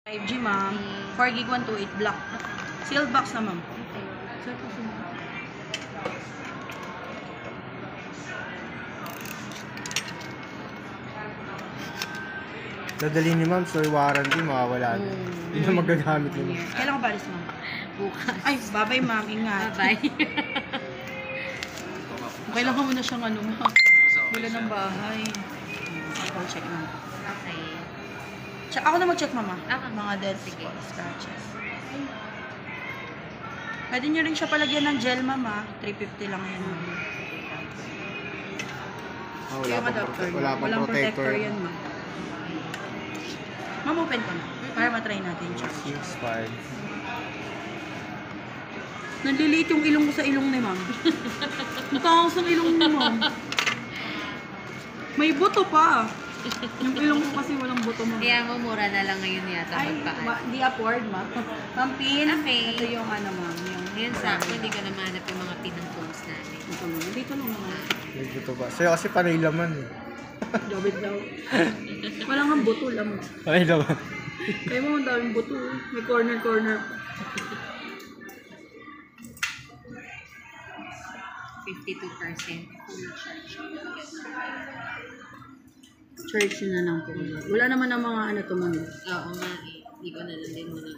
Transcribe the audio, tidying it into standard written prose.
5G, ma'am. 4 gig 128 black. Sealed box na, ma'am. Sir, po po. Dadali ni ma'am, so warranty, mawawala na. Hindi na magagamit ni ma'am. Kailan ko ba alis, ma'am? Bukas. Ay, bye-bye, ma'am. Ingat. Bye-bye. Kailangan mo na siyang ano, ma'am. Wala ng bahay. I'll check, ma'am. Okay. Check, ako na mag-check, mama. Mga dead Sige. scratches. Pwede nyo rin siya palagyan ng gel, mama. 350 lang yan, ma'am. Wala Yung pang adapter, wala pang walang protector. yan, ma'am. Ma'am, open ko na. Para matry natin siya. 6.5. Nanliliit yung ilong ko sa ilong ni ma'am. Natakas ang ilong ni ma'am. May buto pa. Yung ilong ko kasi walang buto, ma'am. Kaya mo, mura na lang ngayon yata Ay, magpaan. di afford, ma'am. Ma'am, pin. Okay. Ito yung ano, ma'am. Yung Ngayon sa akin, hindi ko na mahanap yung mga pinang phones namin. Ito, ma'am. Dito lang naman. May buto ba? Sa'yo kasi panay laman eh. Jobit daw. Wala nga buto lang. Panay laman. Kaya mo, ang daming buto. May corner-corner. 52% full charge. Charge na lang po. Wala naman ang mga ano to, ma'am. Oo nga eh. Hindi ko na lang din mo na